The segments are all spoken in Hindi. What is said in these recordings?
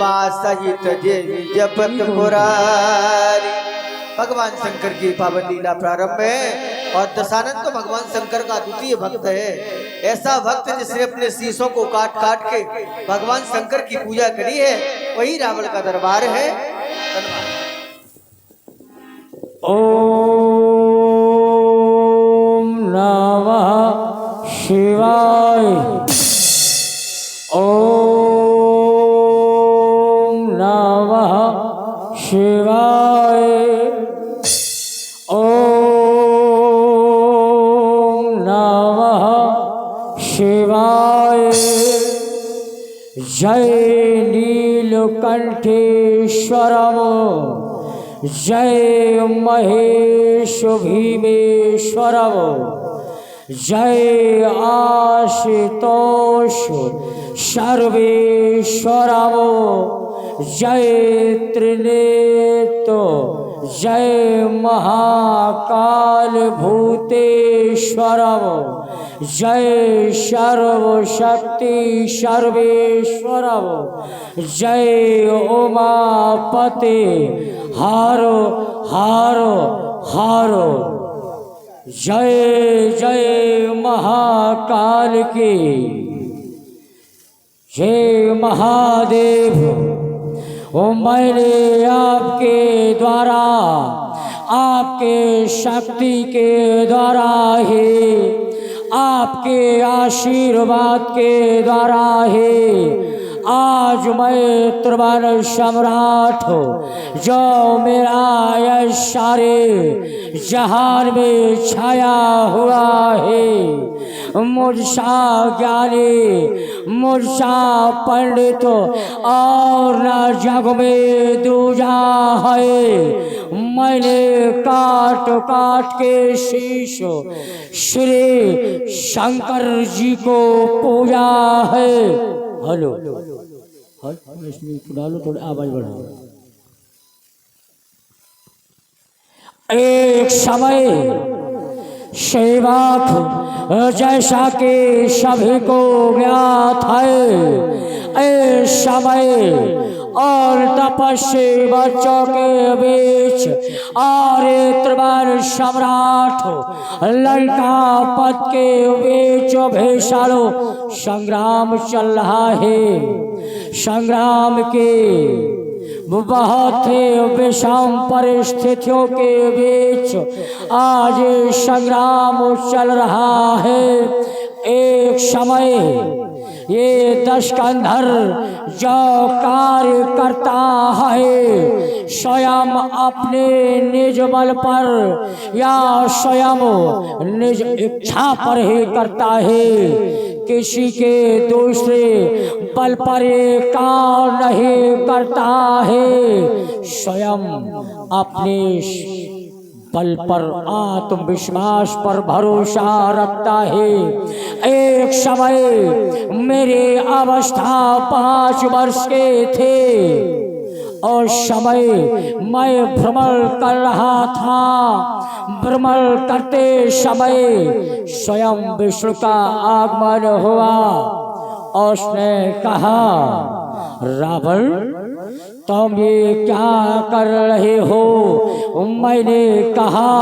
उमा सहित देवी जपत मुरारी। भगवान शंकर की पावन लीला प्रारंभ है और दशानंद तो भगवान शंकर का द्वितीय भक्त है। ऐसा भक्त जिसने अपने शीशों को काट काट के भगवान शंकर की पूजा करी है, वही रावण का दरबार है। ओम नमः शिवाय। ओम नमः शिवाय। ओम नमः शिवाय। जय नीलकंठेश्वरम, जय महेश भीमेश्वरम, जय आशुतोष सर्वेश्वरम, जय त्रिनेत्र, जय महाकाल भूतेश्वरम, जय सर्वशक्ति सर्वेश्वरम, जय उमापते हारो हारो हारो। जय जय महाकाल की जय महादेव। ओ मैंने आपके द्वारा, आपके शक्ति के द्वारा ही, आपके आशीर्वाद के द्वारा ही आज मैं त्रिभुवन सम्राट हूँ। जो मेरा यश सारे जहान में छाया हुआ है, मुझसा ज्ञानी, मुझसा पंडित और न जग में दूजा है। मैंने काट काट के शीश श्री शंकर जी को पूजा है। हेलो डालो, थोड़ी आवाज बढ़ाओ। एक समय सेवक जैसा कि सभी को ज्ञात है, इस समय और तपस्वी बच्चों के बीच और त्रिभुवन सम्राट लंकापति के बीच भीषण संग्राम चल रहा है। संग्राम के बहुत ही विषम परिस्थितियों के बीच आज संग्राम चल रहा है। एक समय ये दशकंधर जो कार्य करता है, स्वयं अपने निज बल पर या स्वयं निज इच्छा पर ही करता है। किसी के दूसरे बल पर ये काम नहीं करता है, स्वयं अपने बल पर आत्मविश्वास पर भरोसा रखता है। एक समय मेरी अवस्था 5 वर्ष के थे और समय मैं भ्रमण कर रहा था। भ्रमण करते समय स्वयं विष्णु का आगमन हुआ और उसने कहा, रावण तुम ये क्या कर रहे हो? मैंने कहा,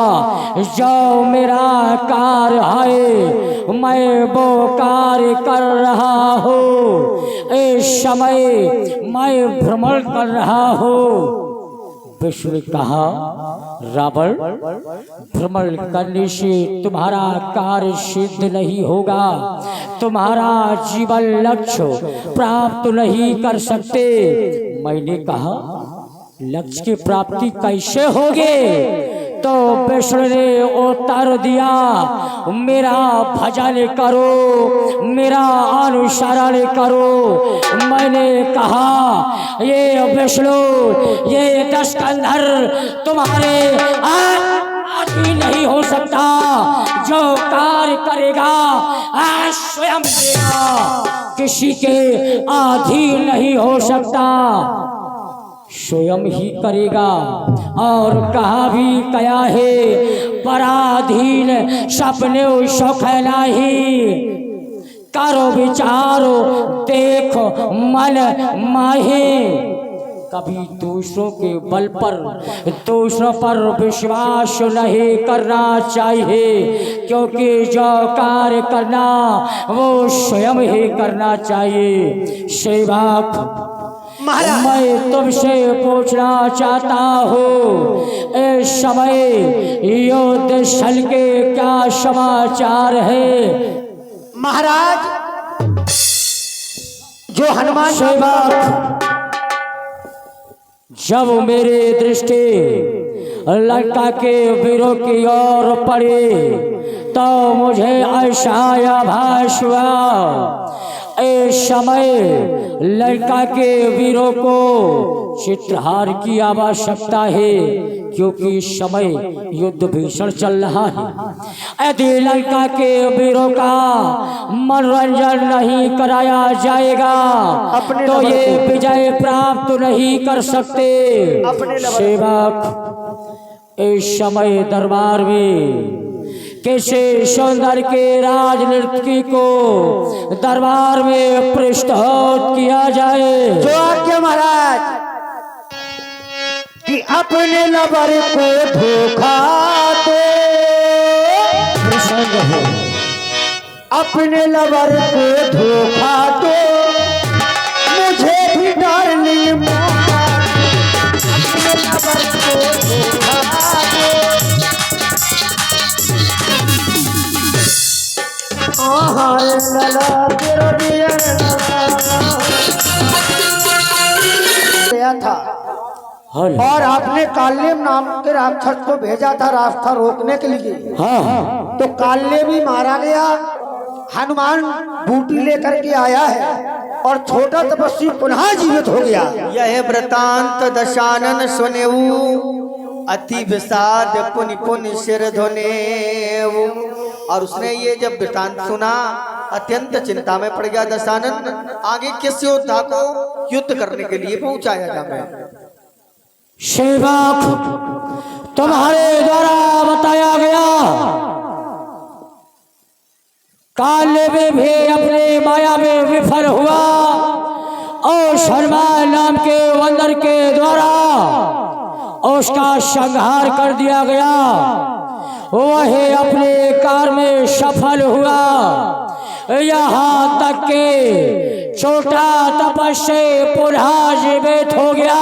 जो मेरा कार्य है मैं वो कार्य कर रहा हूँ। इस समय मैं भ्रमण कर रहा हूँ। विष्णु ने कहा, रावण भ्रमण करने से तुम्हारा कार्य सिद्ध नहीं होगा, तुम्हारा जीवन लक्ष्य प्राप्त नहीं कर सकते। मैंने कहा, लक्ष्य की प्राप्ति कैसे होगी? तो विष्णु ने उत्तर दिया, मेरा भजन करो, मेरा अनुसरण करो। मैंने कहा, ये विष्णु, ये दशकंधर तुम्हारे आदि नहीं हो सकता। जो कार्य करेगा स्वयं देगा, किसी के अधीन नहीं हो सकता, स्वयं ही करेगा। और कहा भी गया है, पराधीन सपने सुख नहीं। करो विचारो देखो मन माहे। कभी दूसरों के बल पर दूसरों पर विश्वास नहीं करना चाहिए, क्योंकि जो कार्य करना वो स्वयं ही करना चाहिए। सेवक, मैं तुमसे पूछना चाहता हूँ, इस समय युद्ध स्थल के क्या समाचार है? महाराज, जो हनुमान सेवक, जब मेरी दृष्टि लंका के वीरों की ओर पड़ी तो मुझे ऐसा आभास हुआ, इस समय लंका के वीरों को चित्रहार की आवश्यकता है, क्योंकि इस समय युद्ध भीषण चल रहा है। यदि लंका के वीरों का मनोरंजन नहीं कराया जाएगा तो ये विजय प्राप्त नहीं कर सकते। सेवक, इस समय दरबार में किसी सौंदर्य के राजनीति को दरबार में प्रस्तुत किया जाए। जो आज्ञा महाराज, कि अपने लवर को धोखा दे, प्रसन्न हो, अपने लवर को धोखा दो, मुझे भी डार्लिंग मौका दे, अपने लवर को धोखा दो। लला तेरा दिया गया था और आपने काल्यम नाम के राक्षस को भेजा था रास्ता रोकने के लिए। हाँ, तो काल्य भी मारा गया, हनुमान बूटी लेकर के आया है और छोटा तपस्वी पुनः जीवित हो गया। यह वृतांत दशानन सुनेऊ, अति विषाद पुनि पुनि सिर धुनेऊ। और उसने ये जब वृतांत सुना अत्यंत चिंता में पड़ गया। दशानन आगे किस योद्धा को युद्ध करने के लिए पहुंचाया जाए? सेवक, तुम्हारे द्वारा बताया गया काल्य में भी अपने माया में विफल हुआ और हनुमान नाम के बंदर के द्वारा उसका संहार कर दिया गया। वही अपने कार्य में सफल हुआ, यहाँ तक के छोटा तपस्या पुनः जीवित हो गया।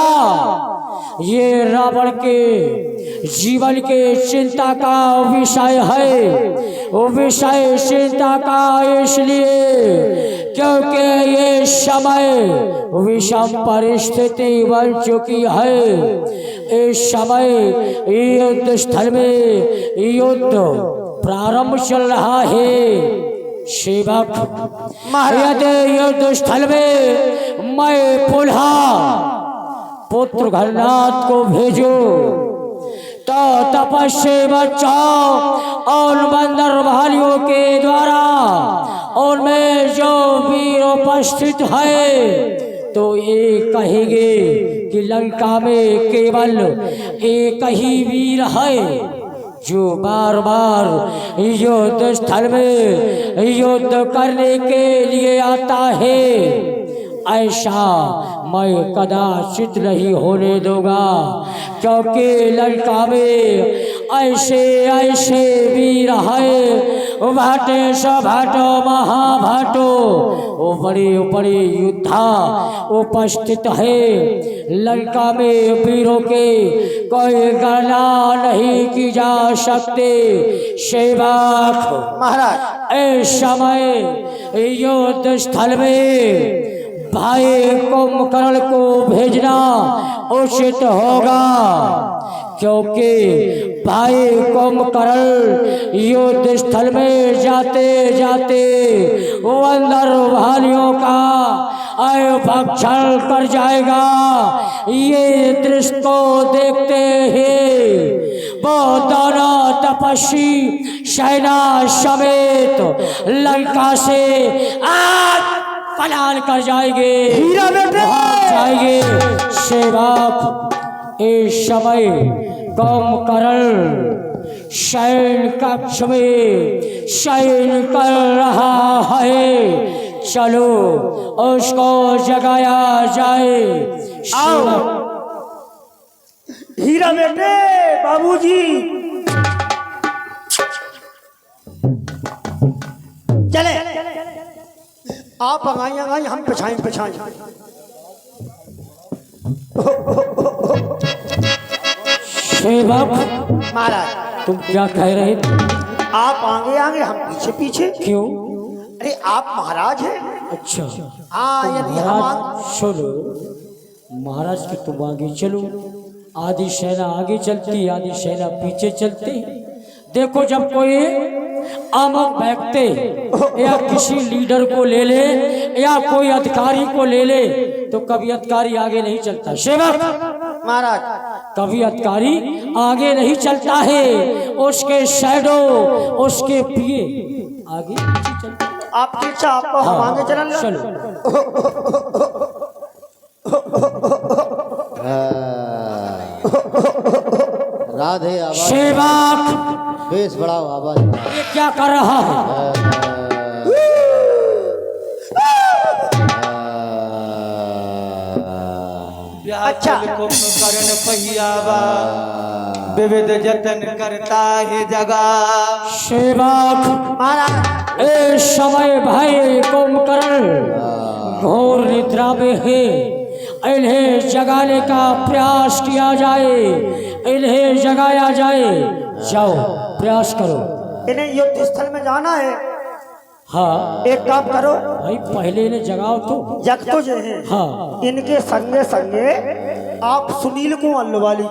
ये रावण के जीवन के चिंता का विषय है। वो विषय चिंता का इसलिए क्योंकि ये समय विषम परिस्थिति बन चुकी है। इस समय युद्ध स्थल में युद्ध प्रारंभ चल रहा है। सेवक, यदि युद्ध स्थल में मैं पुनः पुत्र घरनाथ को भेजो तो तपस्या बचाओ और बंदर भालियों के द्वारा उनमें जो वीर उपस्थित है तो ये कहेंगे कि लंका में केवल एक ही वीर है जो बार बार युद्ध स्थल में युद्ध करने के लिए आता है। ऐसा मैं कदाचित नहीं होने दूंगा, क्योंकि लंका में ऐसे ऐसे वीर है, भाटे सभाटो महाभाटो, वो बड़े बड़े योद्धा उपस्थित है। लंका में वीरों के कोई गणना नहीं की जा सकते। सेवक महाराज, इस समय युद्ध स्थल में भाई कुंभकर्ण को भेजना उचित होगा, क्योंकि भाई कुंभकर्ण युद्ध स्थल में जाते जाते बंदर भालियों का भक्षण कर जाएगा। ये दृश्य को देखते ही वो दोनों तपस्वी सेना समेत लंका से आज पलायन कर जाएंगे, भाग जाएंगे। सेवक, इस समय कुंभकर्ण शयन कक्ष में शयन कर रहा है, चलो उसको जगाया जाए। हीरा बेटे, बाबूजी चले, आप आगाई हम पिछाएं पिछाएं। सेवक महाराज, तुम क्या कह रहे थे? आप आगे आगे हम पीछे पीछे। क्यों? अरे आप महाराज हैं। अच्छा, हाँ, यदि हम महाराज सुनो, महाराज के तुम आगे चलो, आधी सेना आगे चलती, आधी सेना पीछे चलती। देखो, जब कोई अमक व्यक्ति या किसी लीडर को ले ले या कोई अधिकारी को ले ले तो कभी अधिकारी आगे नहीं चलता। सेवक महाराज, कभी अधिकारी आगे नहीं चलता है, उसके शैडो, उसके पिए आगे पीछे चलता है। आप पीछे, आपको हम आगे चलना। चलो। राधे आवाज, सेवक बेस बढ़ाओ आवाज। ये क्या कर रहा है? अच्छा। करण पहियावा विविध जतन करता है जगा। सेवक महाराज, इस समय भाई कुंभकर्ण घोर निद्रा में है, इन्हें जगाने का प्रयास किया जाए, इन्हें जगाया जाए। जाओ, प्रयास करो। इन्हें युद्ध स्थल में जाना है। हाँ एक काम करो, भाई, पहले इन्हें जगाओ तो। जग तो जो है, हाँ, इनके संगे संगे आप सुनील को अल्लवाली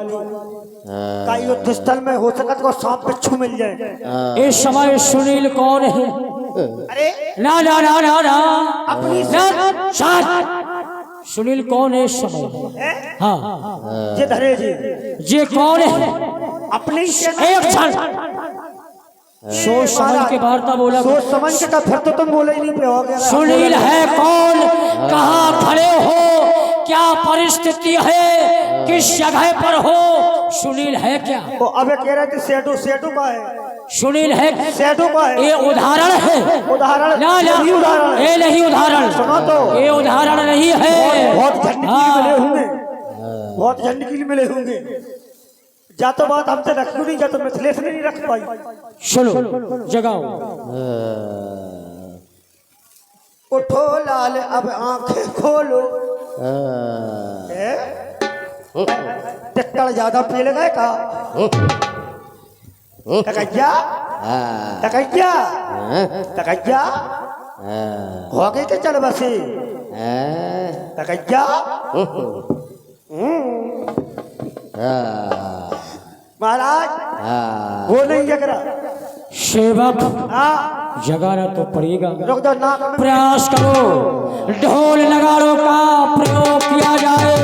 का युद्ध स्थल में हो सकत को सांप बिच्छू मिल जाए। इस समय सुनील कौन है? अरे ना ना ना ना ना, अपनी ना, शांत। सुनील कौन है इस समय? है? हाँ, ये धरे जी, ये कौन है? अपनी एक क्षण सोच समझ के वार्ता बोला। सोच समझ के, तो फिर तो तुम बोले ही नहीं पे हो गया। सुनील है कौन? कहाँ खड़े हो? क्या परिस्थिति है? किस जगह पर हो? सुनील है क्या? वो अबे कह रहे थे सेठू, सेठू का है, सुनील है, सेठू का है। ये उदाहरण है। उदाहरण ना ना, यही उदाहरण है। ये नहीं उदाहरण, सुनो तो, ये उदाहरण नहीं है। बहुत झंडकी हाँ। मिले होंगे, बहुत झंडकी मिले होंगे। जा तो बात हमसे रख नहीं, जा तो मिथिलेश ने नहीं रख पाई। सुनो, जगाओ। उठो लाल, अब आंखें खोलो। टिक्कड़ ज्यादा पी गए का? टकैया, टकैया, टकैया हो गए के चल बसे। टकैया महाराज, वो नहीं जग रहा। सेवक, हाँ, जगाना तो पड़ेगा। रुक जाओ, नाक में प्रयास करो, ढोल नगाड़ों का प्रयोग किया जाए।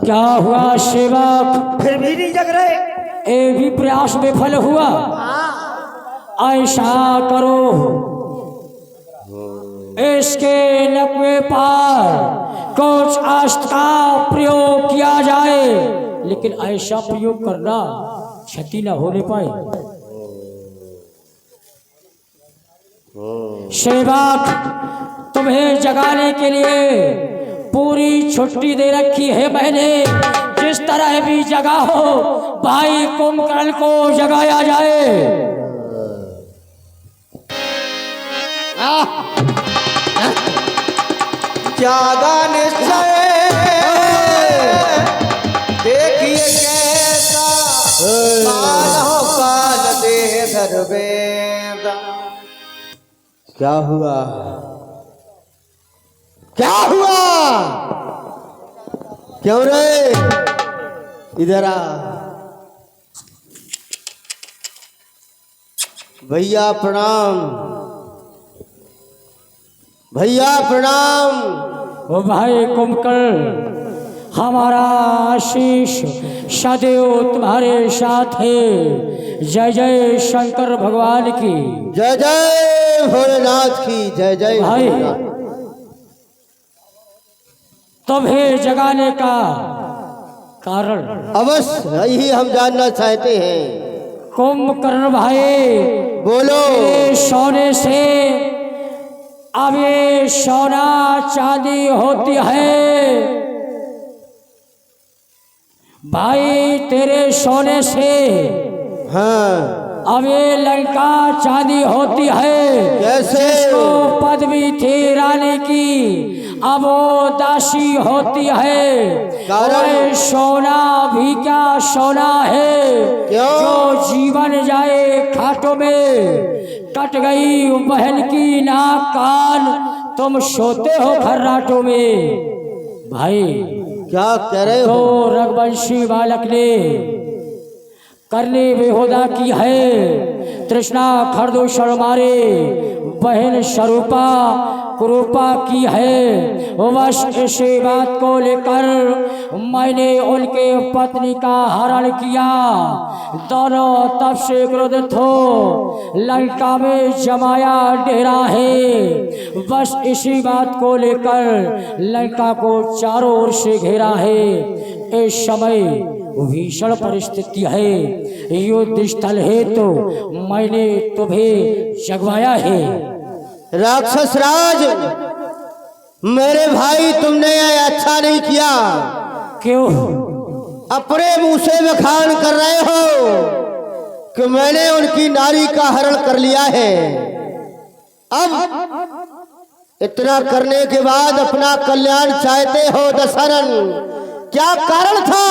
क्या हुआ सेवक? फिर भी नहीं जग रहे। ये भी प्रयास विफल हुआ। ऐसा करो, इसके नकवे पर कुछ अस्त्र का प्रयोग किया जाए, लेकिन ऐसा प्रयोग करना क्षति न होने पाए। सेवक, तुम्हें जगाने के लिए पूरी छुट्टी दे रखी है मैंने। जिस तरह भी जगा हो, भाई कुंभकर्ण को जगाया जाए। जागा निश्चय देखिए कैसा मानव काल दे धरवेदा। क्या हुआ? क्या हुआ? क्यों रे? इधर आ भैया, प्रणाम भैया, प्रणाम। ओ भाई कुंभकर्ण, हमारा आशीष सदैव तुम्हारे साथ है। जय जय शंकर भगवान की। जय जय भोलेनाथ की। जय जय भाई भोलेनाथ। तुम्हें जगाने का कारण अवश्य यही हम जानना चाहते हैं। कुंभकर्ण भाई, बोलो। तेरे सोने से अब ये सोना चांदी होती है भाई, तेरे सोने से हाँ, अब ये लंका चांदी होती है। कैसे? जिसको पदवी थी रानी की अब वो दासी होती है। कारण? और सोना भी क्या सोना है, क्यों? जो जीवन जाए खाटों में, कट गई बहन की नाक कान, तुम सोते हो खर्राटों में। भाई क्या कह रहे हो? तो रघुवंशी बालक ने करने बेहुदा की है, तृष्णा खरदूषण मारे बहन स्वरूपा कुरूपा की है। वश इसी बात को लेकर मैंने उनके पत्नी का हरण किया। दोनों तब से क्रोधित हो लंका में जमाया डेरा है। बस इसी बात को लेकर लंका को चारों ओर से घेरा है। इस समय भीषण परिस्थिति है, युद्ध स्थल है, तो मैंने तुम्हें जगवाया है। राक्षस राज, मेरे भाई तुमने ये अच्छा नहीं किया। क्यों? अपने मुंह से बखान कर रहे हो कि मैंने उनकी नारी का हरण कर लिया है। अब इतना करने के बाद अपना कल्याण चाहते हो दशरथ, क्या कारण था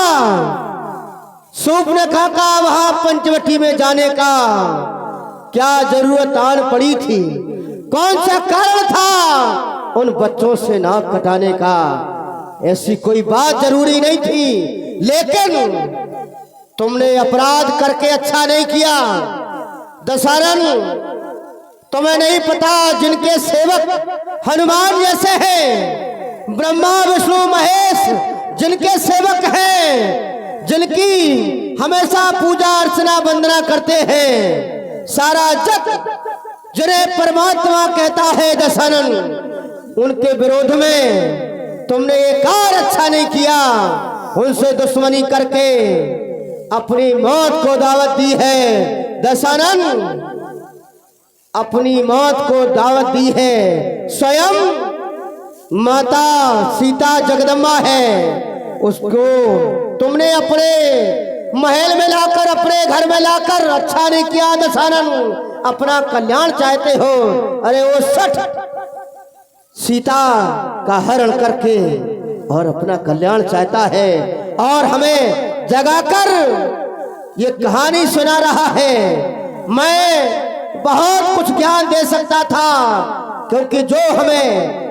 सूर्पनखा का वहां पंचवटी में जाने का? क्या जरूरत आन पड़ी थी? कौन सा कारण था उन बच्चों से नाक कटाने का? ऐसी कोई बात जरूरी नहीं थी, लेकिन तुमने अपराध करके अच्छा नहीं किया। दशरथ, तुम्हें नहीं पता जिनके सेवक हनुमान जैसे हैं, ब्रह्मा विष्णु महेश जिनके सेवक हैं, जिनकी हमेशा पूजा अर्चना वंदना करते हैं, सारा जग जिन्हें परमात्मा कहता है दशरथ, उनके विरोध में तुमने एक कार्य अच्छा नहीं किया। उनसे दुश्मनी करके अपनी मौत को दावत दी है। दशरथ, अपनी मौत को दावत दी है। स्वयं माता सीता जगदम्बा है, उसको तुमने अपने महल में लाकर, अपने घर में लाकर अच्छा नहीं किया। दशरथ, अपना कल्याण चाहते हो, अरे वो सठ सीता का हरण करके और अपना कल्याण चाहता है और हमें जगाकर ये कहानी सुना रहा है। मैं बहुत कुछ ज्ञान दे सकता था, क्योंकि जो हमें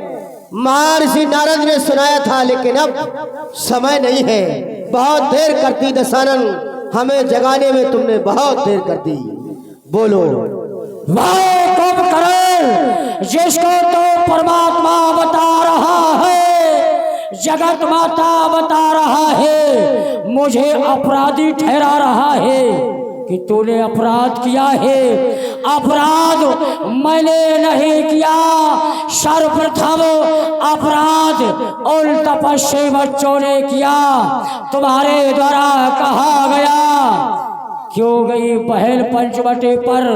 महर्षि नारद ने सुनाया था, लेकिन अब समय नहीं है। बहुत देर करती दशरथ, हमें जगाने में तुमने बहुत देर कर दी। बोलो। वाह कुंभकर्ण, जिसको तो परमात्मा बता रहा है, जगत माता बता रहा है, मुझे अपराधी ठहरा रहा है कि तूने अपराध किया है। अपराध मैंने नहीं किया, सर्वप्रथम अपराध उन तपस्वी बच्चों ने किया। तुम्हारे द्वारा कहा गया क्यों गई बहन पंचवटी पर,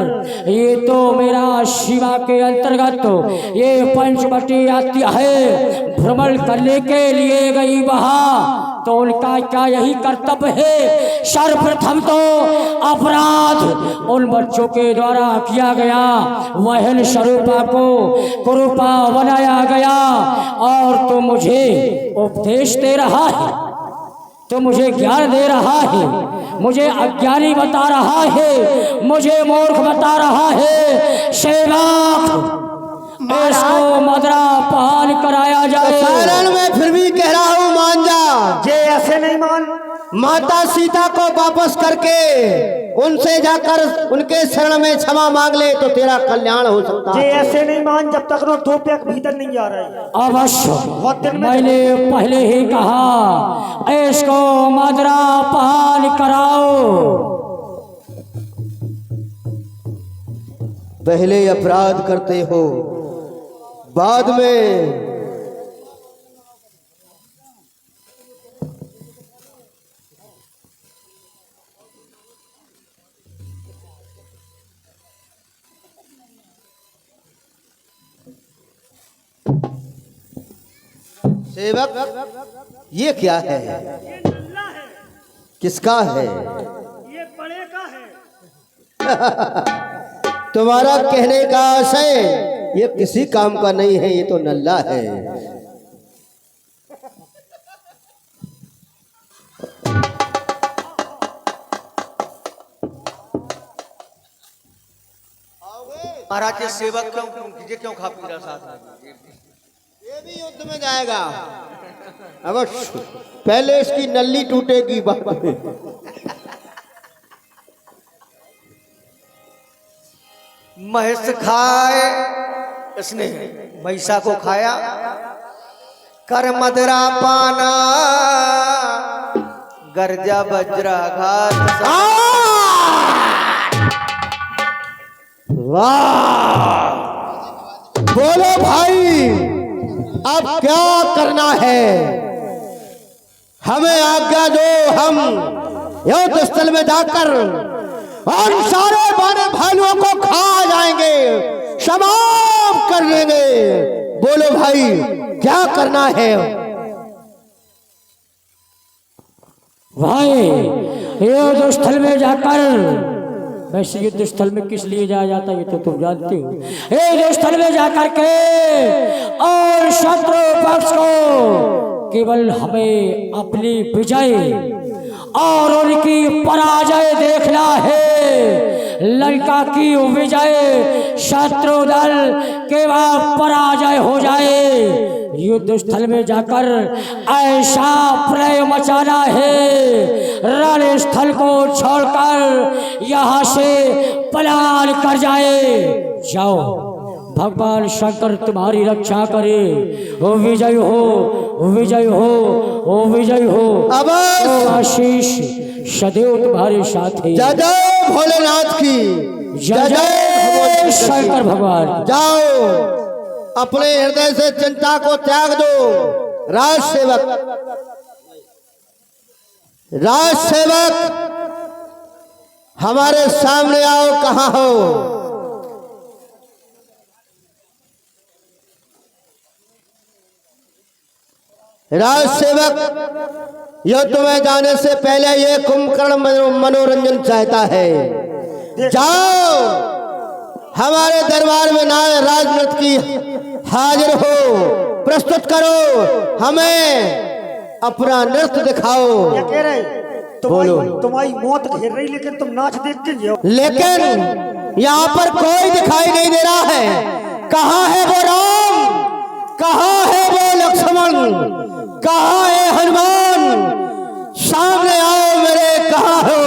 ये तो मेरा शिवा के अंतर्गत ये पंचवटी आती है, भ्रमण करने के लिए गई वहाँ, तो उनका क्या यही कर्तव्य है? सर्वप्रथम तो अपराध उन बच्चों के द्वारा किया गया, बहन स्वरूपा को कुरूपा बनाया गया, और तो मुझे उपदेश दे रहा है, तो मुझे ज्ञान दे रहा है, मुझे अज्ञानी बता रहा है, मुझे मूर्ख बता रहा है। सेवक, इसको मदरा पान कराया जाए। कारण मैं फिर भी कह रहा हूँ, मान जा। जे ऐसे नहीं मान, माता सीता को वापस करके उनसे जाकर उनके शरण में क्षमा मांग ले तो तेरा कल्याण हो सकता जे है। ऐसे नहीं मान जब तक 2 पैक भीतर नहीं आ रहा है। अवश्य मैंने पहले ही कहा इसको मदरा पान कराओ। पहले अपराध करते हो, बाद में सेवक ये क्या है? किसका है? ये बड़े का है। तुम्हारा कहने का आशय ये किसी काम का नहीं है, ये तो नल्ला है। महाराज के सेवक क्यों खा पी रहा साथ में? ये भी युद्ध में जाएगा अवश्य। पहले इसकी नल्ली टूटेगी बाद में। महेश खाए, इसने महिषा को खाया। कर मदरा पाना, गर्जा वज्राघात। वाह! बोलो भाई, अब क्या करना है? हमें आज्ञा दो, हम युद्ध स्थल में जाकर और सारे बाने भाइयों को खा जाएंगे, समाप्त कर देंगे। बोलो भाई, क्या करना है? भाई युद्ध स्थल में जाकर, वैसे युद्ध स्थल में किस लिए जाया जाता है ये तो तुम जानते हो। युद्ध स्थल में जाकर के और शत्रु पक्ष को केवल हमें अपनी विजय और उनकी पराजय देखना है। लंका की विजय, शत्रु दल के बाद पराजय हो जाए। युद्ध स्थल में जाकर ऐसा प्रलय मचाना है, रण स्थल को छोड़कर यहाँ से पलायन कर जाए। जाओ, भगवान शंकर तुम्हारी रक्षा करे। ओ विजय हो, ओ विजय हो, ओ विजय हो। अब आशीष सदैव तुम्हारे साथ है। जय जय भोलेनाथ की, जय जय शंकर भगवान। जाओ, अपने हृदय से चिंता को त्याग दो। राज सेवक, राज सेवक, हमारे सामने आओ। कहाँ हो? राज सेवक, युद्ध में जाने से पहले ये कुंभकर्ण मनोरंजन चाहता है। जाओ, हमारे दरबार में राजनृत्य की हाजिर हो, प्रस्तुत करो, हमें अपना नृत्य दिखाओ। क्या कह रहे? बोलो। तुम्हारी मौत घेर रही, लेकिन तुम नाच देख के जाओ। लेकिन यहाँ पर कोई दिखाई नहीं दे रहा है। कहाँ है वो राम? कहाँ है वो लक्ष्मण? कहाँ है हनुमान? सामने आओ मेरे। कहाँ हो?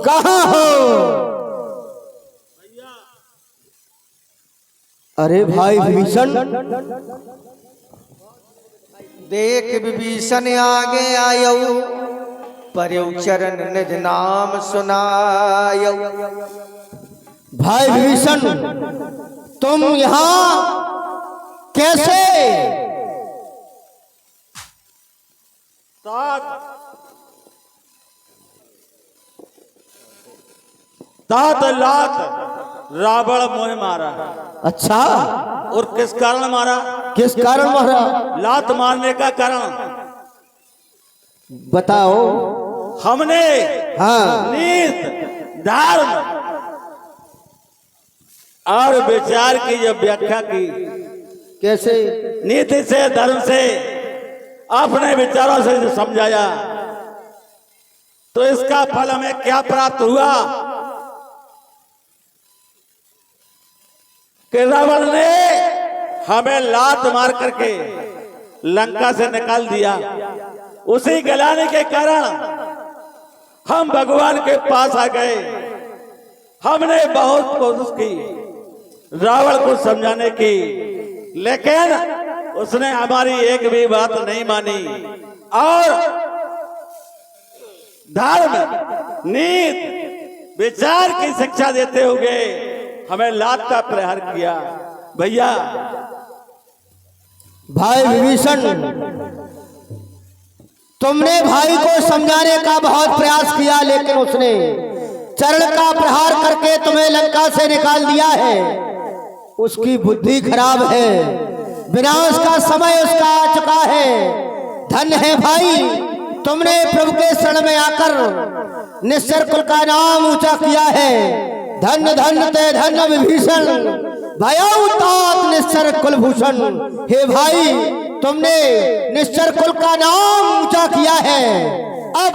कहाँ हो? अरे भाई विभीषण, देख विभीषण आगे आयो, परयौ चरण निधि नाम सुनायो। भाई विभीषण, तुम यहाँ कैसे? तात लात रावण मोह मारा। अच्छा, और किस कारण मारा? किस कारण मारा? लात मारने का कारण बताओ। हमने हाँ, नीत, धर्म और विचार की जब व्याख्या की, कैसे? नीति से, धर्म से, अपने विचारों से जो समझाया, तो इसका फल हमें क्या प्राप्त हुआ कि रावण ने हमें लात मार करके लंका से निकाल दिया। उसी गलाने के कारण हम भगवान के पास आ गए। हमने बहुत कोशिश की रावण को समझाने की, लेकिन उसने हमारी एक भी बात नहीं मानी और धर्म, नीति, विचार की शिक्षा देते हुए हमें लात का प्रहार किया। भैया भाई विभीषण, तुमने भाई को समझाने का बहुत प्रयास किया, लेकिन उसने चरण का प्रहार करके तुम्हें लंका से निकाल दिया है। उसकी बुद्धि खराब है, विनाश का समय उसका आ चुका है। धन्य है भाई, तुमने प्रभु के शरण में आकर निश्चर कुल का नाम ऊंचा किया है। धन्य धन्य ते धन्य विभीषण, भयाउ तात निश्चर कुलभूषण। हे भाई, तुमने निश्चर कुल का नाम ऊंचा किया है। अब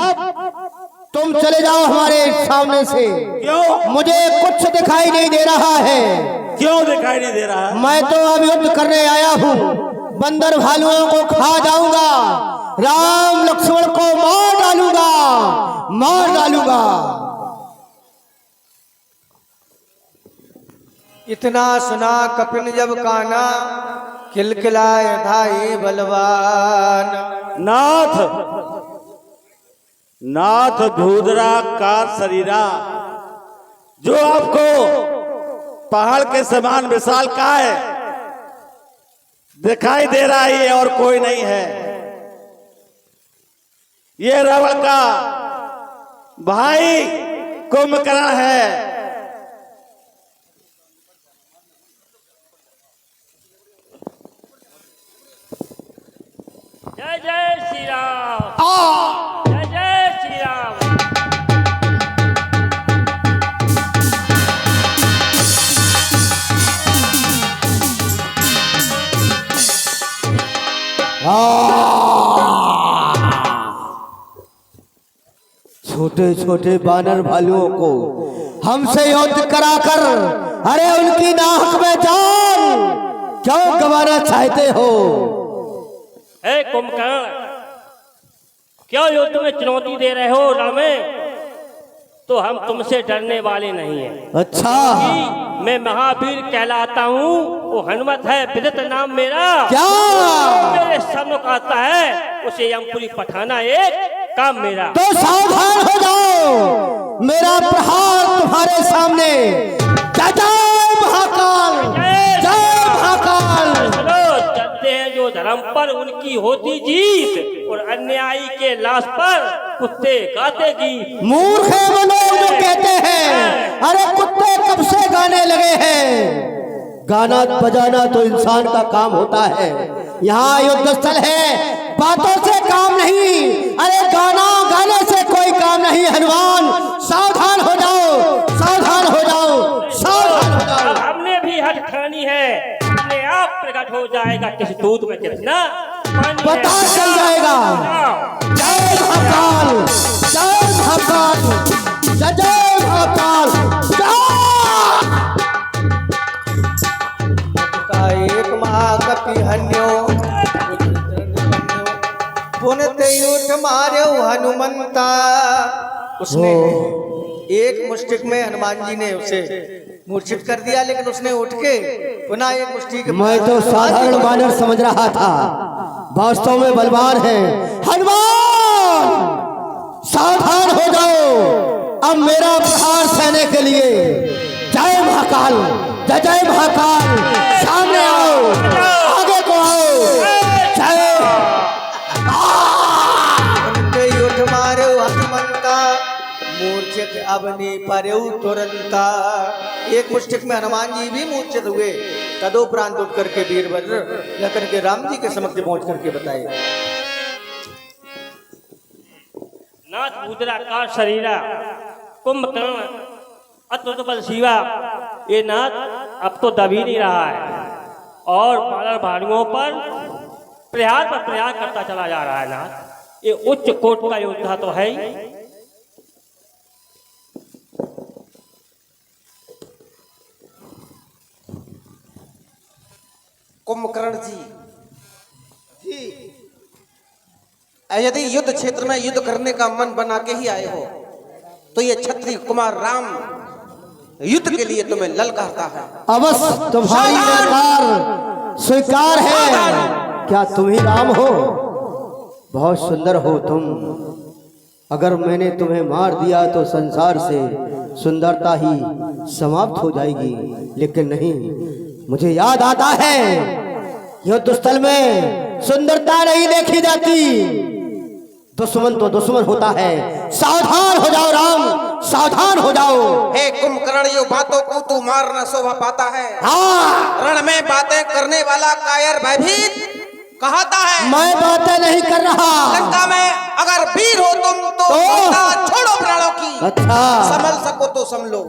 तुम चले जाओ हमारे सामने से। क्यों? मुझे कुछ दिखाई नहीं दे रहा है। क्यों दिखाई नहीं दे रहा? मैं तो अब युद्ध करने आया हूँ, बंदर भालुओं को खा जाऊंगा, राम लक्ष्मण को मार डालूंगा, मार डालूंगा। इतना सुना कपिन जब काना, किलकिलाए धाये बलवान। नाथ नाथ धूधरा का शरीरा, जो आपको पहाड़ के समान विशाल का है दिखाई दे रहा है, और कोई नहीं है। ये रावण का भाई कुंभकर्ण है। जय जय श्री राम, जय जय श्री राम। छोटे छोटे बानर भालुओं को हमसे युद्ध कराकर, अरे उनकी नाक में जान क्यों गंवाना चाहते हो? हे कुंभकर्ण, क्यों युद्ध में चुनौती दे रहे हो रण में? तो हम तुमसे डरने वाले नहीं हैं। अच्छा, कि मैं महावीर कहलाता हूँ, वो हनुमत है विदित नाम मेरा। क्या मेरे सम्मुख आता है, उसे यमपुरी पठाना एक काम मेरा। तो सावधान हो जाओ, मेरा प्रहार तुम्हारे सामने। जय जय महाकाल, जय महाकाल। चलो चलते हैं, जो धर्म पर उनकी होती जीत, और अन्यायी के लाश पर कुत्ते गाते गीत। मूर्ख है वो लोग जो कहते हैं अरे कुत्ते कब से गाने लगे हैं। गाना बजाना तो इंसान का काम होता है। यहाँ युद्ध स्थल है, बातों से काम नहीं, अरे गाना गाने से कोई काम नहीं। हनुमान सावधान हो जाओ, सावधान हो जाओ, सावधान हो जाओ। अब हमने भी हट ठानी है, अपने आप प्रकट हो जाएगा किस दूध में कितना पानी है। पता चल जाएगा। जय महाकाल, जय महाकाल, जय जय महाकाल। का एक महाकपि हन्यो, पुनते उठ मार्यो हनुमंता। उसने एक मुष्टिक में हनुमान जी ने उसे मूर्छित कर दिया, लेकिन उसने उठ के पुनः एक मुष्टि के मैं तो साधारण बानर समझ रहा था, वास्तव में बलवान है। हनुमान सावधान हो जाओ, अब मेरा प्रहार सहने के लिए। जय महाकाल, जय जय महाकाल। सामने आओ, आगे को आओ। जय उठ मार्यो हनुमंता, मूर्छित अबनी पर्यु तुरंता। एक मुष्टिक में हनुमान जी भी मूर्छित हुए। तदोपरांत उठ करके वीरभद्र जाकर के राम जी के समक्ष पहुंच करके बताए, नाथ मुद्रा का शरीरा, कुंभकर्ण अत्युत बल शिवा। ये नाथ अब तो दब ही नहीं रहा है, और बानर भालुओं पर प्रहार करता चला जा रहा है। नाथ ये उच्च कोट का योद्धा तो है ही। कुंभकर्ण जी, यदि युद्ध क्षेत्र में युद्ध करने का मन बना के ही आए हो, तो ये क्षत्रिय कुमार राम युद्ध के लिए तुम्हें ललकारता है। अवश्य तुम्हारी ललकार स्वीकार है। क्या तुम ही राम हो? बहुत सुंदर हो तुम। अगर मैंने तुम्हें मार दिया तो संसार से सुंदरता ही समाप्त हो जाएगी, लेकिन नहीं, मुझे याद आता है युद्ध स्थल में सुंदरता नहीं देखी जाती, दुश्मन तो दुश्मन होता है। सावधान हो जाओ राम, सावधान हो जाओ। हे कुंभकर्ण, यो बातों को तू मारना शोभा पाता है। हाँ, रण में बातें करने वाला कायर भयभीत कहता है। मैं बातें नहीं कर रहा। लंका में अगर वीर हो तुम तो चिंता छोड़ो प्राणों की। अच्छा, संभल सको तो संभलो,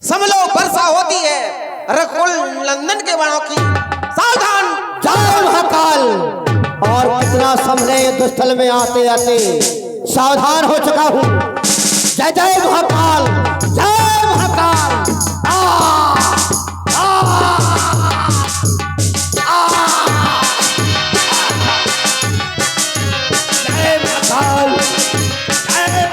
संभलो वर्षा होती है रघुकुल नंदन के बाणों की। सावधान। जय महाकाल। और कितना संभले युद्ध स्थल में आते आते सावधान हो चुका हूँ। जय जय महाकाल, जय महाकाल। जय महाकाल, जय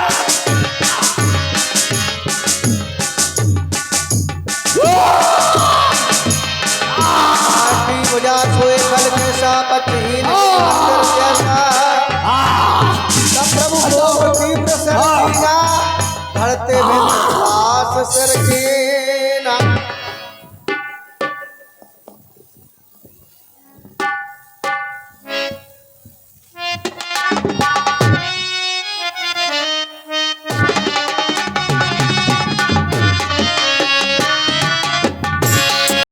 आठी बुझा सोए कल कैसा पतिहीन अंतर जैसा। तब प्रभु को तीव्र सर कीना, धरते में आस सर की